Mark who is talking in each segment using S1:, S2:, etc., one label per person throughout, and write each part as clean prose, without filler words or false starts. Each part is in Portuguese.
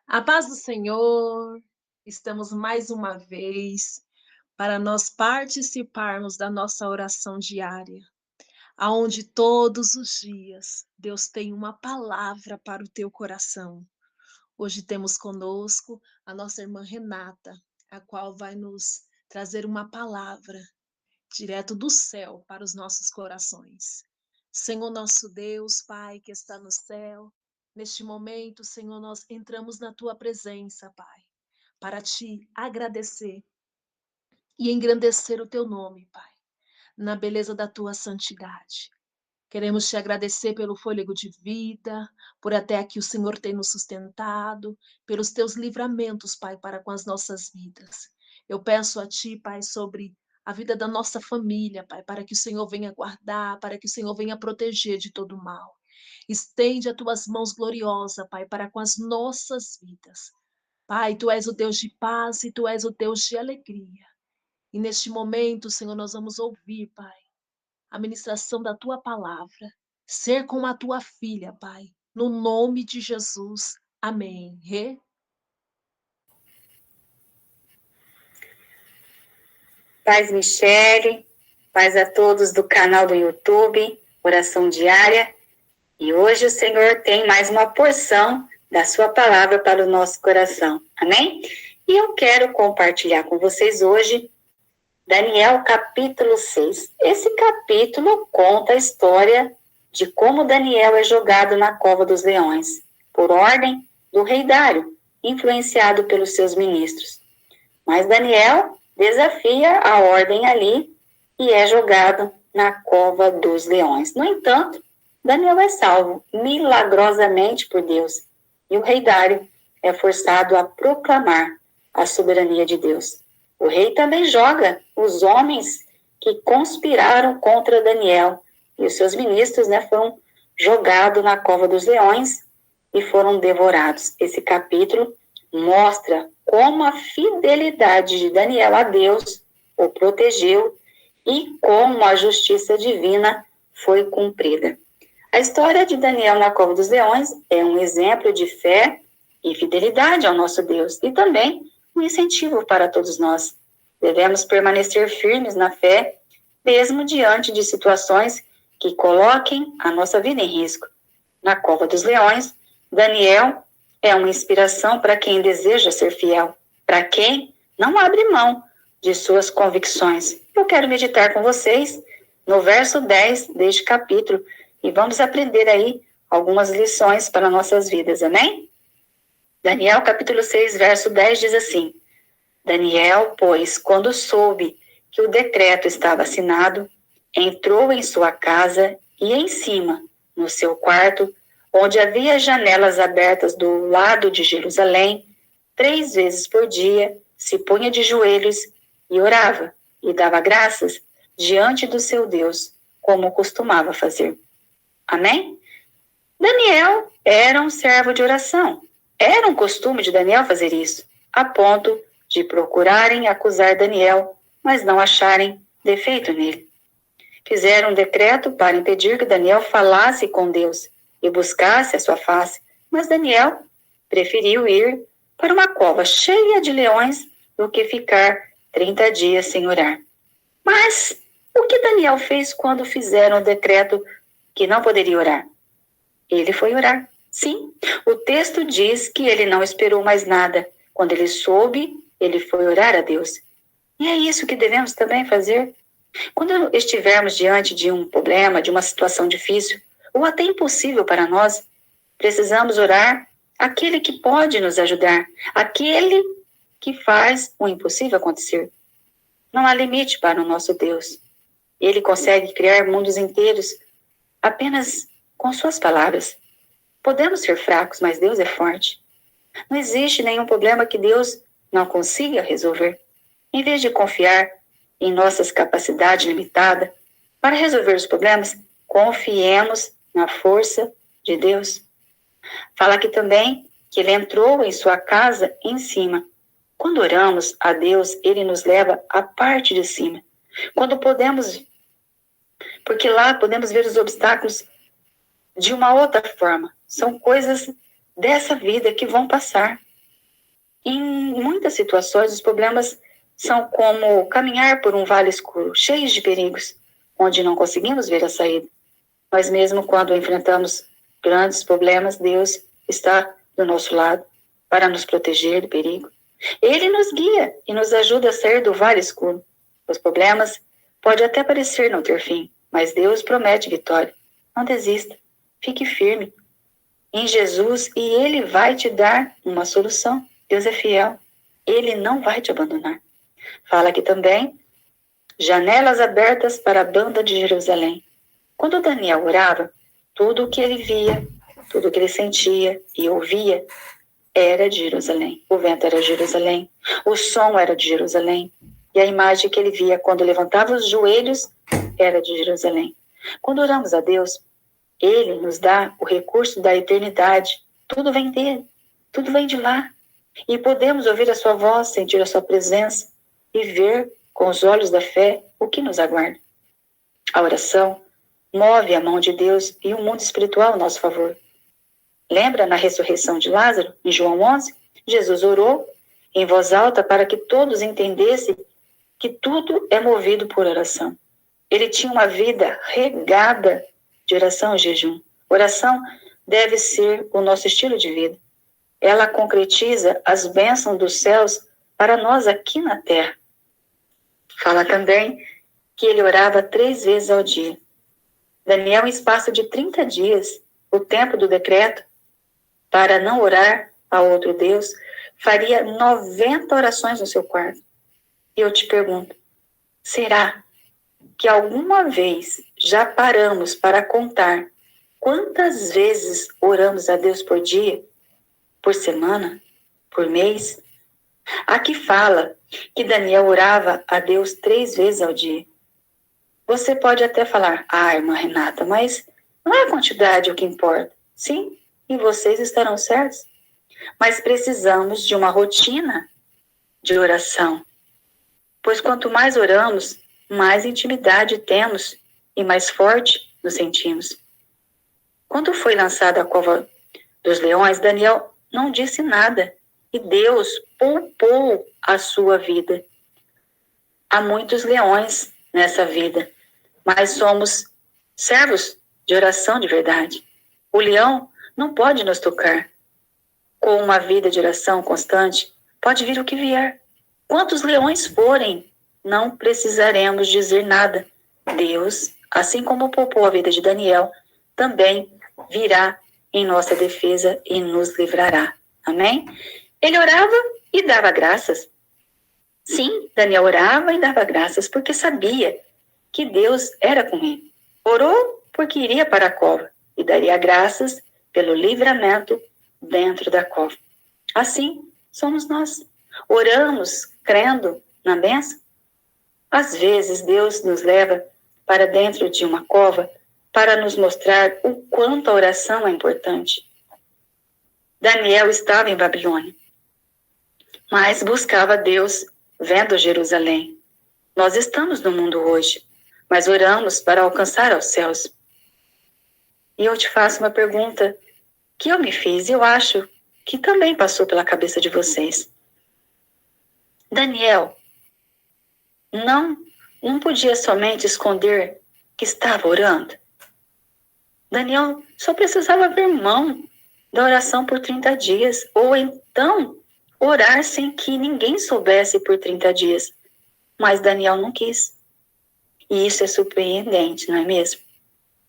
S1: A paz do Senhor, estamos mais uma vez para nós participarmos da nossa oração diária, aonde todos os dias Deus tem uma palavra para o teu coração. Hoje temos conosco a nossa irmã Renata, a qual vai nos trazer uma palavra direto do céu para os nossos corações. Senhor nosso Deus, Pai que está no céu, neste momento, Senhor, nós entramos na tua presença, Pai, para te agradecer e engrandecer o teu nome, Pai, na beleza da tua santidade. Queremos te agradecer pelo fôlego de vida, por até aqui o Senhor tem nos sustentado, pelos teus livramentos, Pai, para com as nossas vidas. Eu peço a ti, Pai, sobre a vida da nossa família, Pai, para que o Senhor venha guardar, para que o Senhor venha proteger de todo mal. Estende as tuas mãos gloriosas, Pai, para com as nossas vidas. Pai, tu és o Deus de paz e tu és o Deus de alegria. E neste momento, Senhor, nós vamos ouvir, Pai, a ministração da tua palavra, ser como a tua filha, Pai, no nome de Jesus. Amém.
S2: Paz, Michele, paz a todos do canal do YouTube, Oração Diária. E hoje o Senhor tem mais uma porção da sua palavra para o nosso coração. Amém? E eu quero compartilhar com vocês hoje Daniel capítulo 6. Esse capítulo conta a história de como Daniel é jogado na cova dos leões, por ordem do rei Dário, influenciado pelos seus ministros. Mas Daniel desafia a ordem ali e é jogado na cova dos leões. No entanto, Daniel é salvo milagrosamente por Deus e o rei Dário é forçado a proclamar a soberania de Deus. O rei também joga os homens que conspiraram contra Daniel e os seus ministros, foram jogados na cova dos leões e foram devorados. Esse capítulo mostra como a fidelidade de Daniel a Deus o protegeu e como a justiça divina foi cumprida. A história de Daniel na cova dos leões é um exemplo de fé e fidelidade ao nosso Deus e também um incentivo para todos nós. Devemos permanecer firmes na fé, mesmo diante de situações que coloquem a nossa vida em risco. Na cova dos leões, Daniel é uma inspiração para quem deseja ser fiel, para quem não abre mão de suas convicções. Eu quero meditar com vocês no verso 10 deste capítulo e vamos aprender aí algumas lições para nossas vidas, amém? Daniel capítulo 6, verso 10 diz assim: Daniel, pois, quando soube que o decreto estava assinado, entrou em sua casa e em cima, no seu quarto, onde havia janelas abertas do lado de Jerusalém, 3 vezes por dia, se punha de joelhos e orava, e dava graças diante do seu Deus, como costumava fazer. Amém? Daniel era um servo de oração. Era um costume de Daniel fazer isso, a ponto de procurarem acusar Daniel, mas não acharem defeito nele. Fizeram um decreto para impedir que Daniel falasse com Deus e buscasse a sua face, mas Daniel preferiu ir para uma cova cheia de leões do que ficar 30 dias sem orar. Mas o que Daniel fez quando fizeram o decreto que não poderia orar? Ele foi orar. Sim, o texto diz que ele não esperou mais nada. Quando ele soube, ele foi orar a Deus. E é isso que devemos também fazer. Quando estivermos diante de um problema, de uma situação difícil, ou até impossível para nós, precisamos orar aquele que pode nos ajudar, aquele que faz o impossível acontecer. Não há limite para o nosso Deus. Ele consegue criar mundos inteiros apenas com suas palavras. Podemos ser fracos, mas Deus é forte. Não existe nenhum problema que Deus não consiga resolver. Em vez de confiar em nossas capacidades limitadas para resolver os problemas, confiemos na força de Deus. Fala aqui também que ele entrou em sua casa em cima. Quando oramos a Deus, ele nos leva à parte de cima. Porque lá podemos ver os obstáculos de uma outra forma. São coisas dessa vida que vão passar. Em muitas situações, os problemas são como caminhar por um vale escuro, cheio de perigos, onde não conseguimos ver a saída. Mas mesmo quando enfrentamos grandes problemas, Deus está do nosso lado para nos proteger do perigo. Ele nos guia e nos ajuda a sair do vale escuro. Os problemas podem até parecer não ter fim, mas Deus promete vitória. Não desista, fique firme em Jesus e Ele vai te dar uma solução. Deus é fiel, Ele não vai te abandonar. Fala aqui também, janelas abertas para a banda de Jerusalém. Quando Daniel orava, tudo o que ele via, tudo o que ele sentia e ouvia era de Jerusalém. O vento era de Jerusalém, o som era de Jerusalém, e a imagem que ele via quando levantava os joelhos era de Jerusalém. Quando oramos a Deus, Ele nos dá o recurso da eternidade. Tudo vem dele, tudo vem de lá. E podemos ouvir a sua voz, sentir a sua presença e ver com os olhos da fé o que nos aguarda. A oração move a mão de Deus e o mundo espiritual a nosso favor. Lembra na ressurreição de Lázaro, em João 11? Jesus orou em voz alta para que todos entendessem que tudo é movido por oração. Ele tinha uma vida regada de oração e jejum. Oração deve ser o nosso estilo de vida. Ela concretiza as bênçãos dos céus para nós aqui na terra. Fala também que ele orava 3 vezes ao dia. Daniel, em espaço de 30 dias, o tempo do decreto, para não orar a outro Deus, faria 90 orações no seu quarto. E eu te pergunto, será que alguma vez já paramos para contar quantas vezes oramos a Deus por dia, por semana, por mês? Aqui fala que Daniel orava a Deus 3 vezes ao dia. Você pode até falar, irmã Renata, mas não é a quantidade o que importa. Sim, e vocês estarão certos. Mas precisamos de uma rotina de oração. Pois quanto mais oramos, mais intimidade temos e mais forte nos sentimos. Quando foi lançado à cova dos leões, Daniel não disse nada e Deus poupou a sua vida. Há muitos leões nessa vida, mas somos servos de oração de verdade. O leão não pode nos tocar. Com uma vida de oração constante, pode vir o que vier. Quantos leões forem, não precisaremos dizer nada. Deus, assim como poupou a vida de Daniel, também virá em nossa defesa e nos livrará. Amém? Ele orava e dava graças. Sim, Daniel orava e dava graças porque sabia que Deus era com ele. Orou porque iria para a cova e daria graças pelo livramento dentro da cova. Assim somos nós. Oramos crendo na bênção. Às vezes Deus nos leva para dentro de uma cova para nos mostrar o quanto a oração é importante. Daniel estava em Babilônia, mas buscava Deus vendo Jerusalém. Nós estamos no mundo hoje, mas oramos para alcançar aos céus. E eu te faço uma pergunta que eu me fiz e eu acho que também passou pela cabeça de vocês. Daniel não podia somente esconder que estava orando. Daniel só precisava abrir mão da oração por 30 dias, ou então orar sem que ninguém soubesse por 30 dias. Mas Daniel não quis. E isso é surpreendente, não é mesmo?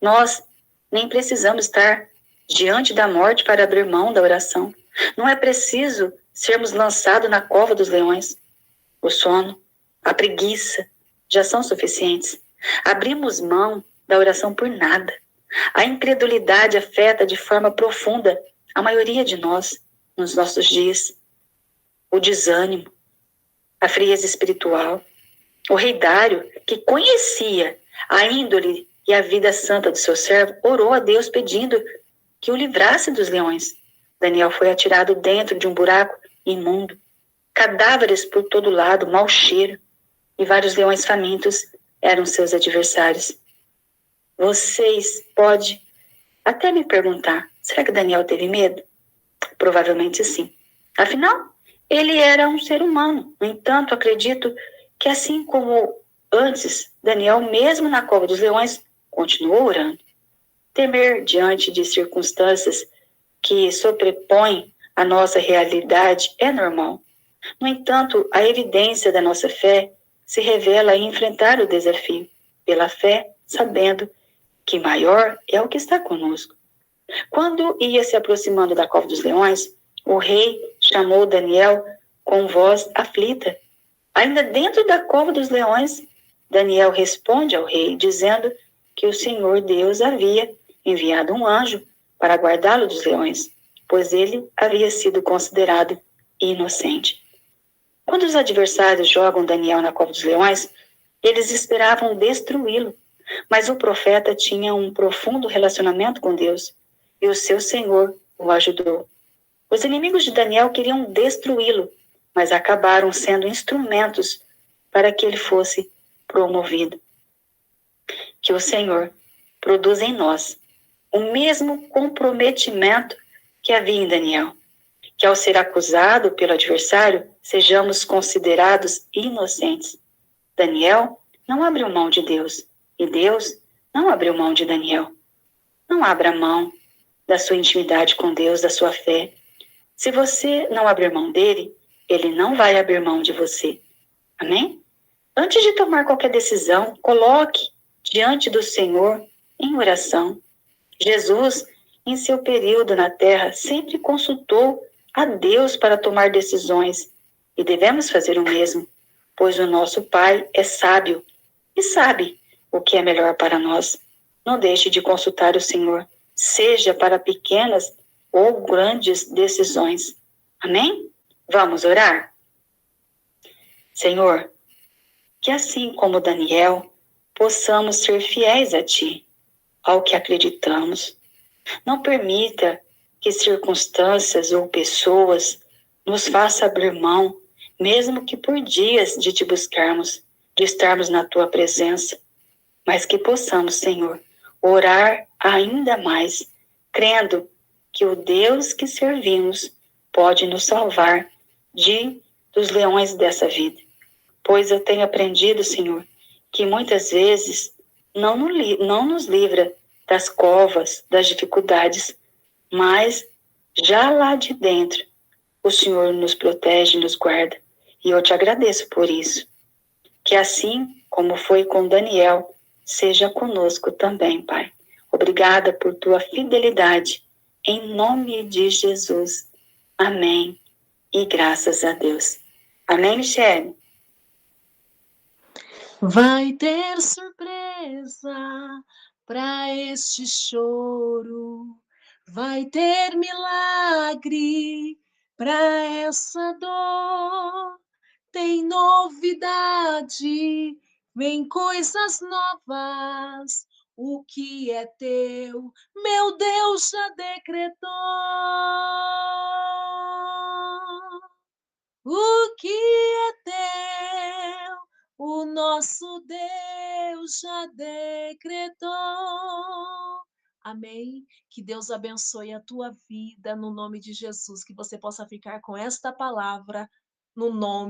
S2: Nós nem precisamos estar diante da morte para abrir mão da oração. Não é preciso sermos lançados na cova dos leões. O sono, a preguiça já são suficientes. Abrimos mão da oração por nada. A incredulidade afeta de forma profunda a maioria de nós nos nossos dias. O desânimo, a frieza espiritual. O rei Dário, que conhecia a índole e a vida santa do seu servo, orou a Deus pedindo que o livrasse dos leões. Daniel foi atirado dentro de um buraco imundo. Cadáveres por todo lado, mau cheiro, e vários leões famintos eram seus adversários. Vocês podem até me perguntar, será que Daniel teve medo? Provavelmente sim. Afinal, Ele era um ser humano. No entanto, acredito que assim como antes, Daniel, mesmo na cova dos leões, continuou orando. Temer diante de circunstâncias que sobrepõem a nossa realidade é normal. No entanto, a evidência da nossa fé se revela em enfrentar o desafio, pela fé, sabendo que maior é o que está conosco. Quando ia se aproximando da cova dos leões, o rei chamou Daniel com voz aflita. Ainda dentro da cova dos leões, Daniel responde ao rei, dizendo que o Senhor Deus havia enviado um anjo para guardá-lo dos leões, pois ele havia sido considerado inocente. Quando os adversários jogam Daniel na cova dos leões, eles esperavam destruí-lo, mas o profeta tinha um profundo relacionamento com Deus e o seu Senhor o ajudou. Os inimigos de Daniel queriam destruí-lo, mas acabaram sendo instrumentos para que ele fosse promovido. Que o Senhor produza em nós o mesmo comprometimento que havia em Daniel, que ao ser acusado pelo adversário, sejamos considerados inocentes. Daniel não abriu mão de Deus, e Deus não abriu mão de Daniel. Não abra mão da sua intimidade com Deus, da sua fé. Se você não abrir mão dele, ele não vai abrir mão de você. Amém? Antes de tomar qualquer decisão, coloque diante do Senhor em oração. Jesus, em seu período na terra, sempre consultou a Deus para tomar decisões e devemos fazer o mesmo, pois o nosso Pai é sábio e sabe o que é melhor para nós. Não deixe de consultar o Senhor, seja para pequenas ou grandes decisões. Amém? Vamos orar? Senhor, que assim como Daniel, possamos ser fiéis a Ti, ao que acreditamos. Não permita que circunstâncias ou pessoas nos façam abrir mão, mesmo que por dias de Te buscarmos, de estarmos na Tua presença, mas que possamos, Senhor, orar ainda mais, crendo que o Deus que servimos pode nos salvar dos leões dessa vida. Pois eu tenho aprendido, Senhor, que muitas vezes não nos livra das covas, das dificuldades, mas já lá de dentro, o Senhor nos protege e nos guarda. E eu te agradeço por isso. Que assim como foi com Daniel, seja conosco também, Pai. Obrigada por tua fidelidade. Em nome de Jesus. Amém. E graças a Deus. Amém, Michele?
S1: Vai ter surpresa para este choro, vai ter milagre para essa dor. Tem novidade, vem coisas novas. O que é teu, meu Deus já decretou. O que é teu, o nosso Deus já decretou. Amém? Que Deus abençoe a tua vida no nome de Jesus, que você possa ficar com esta palavra no nome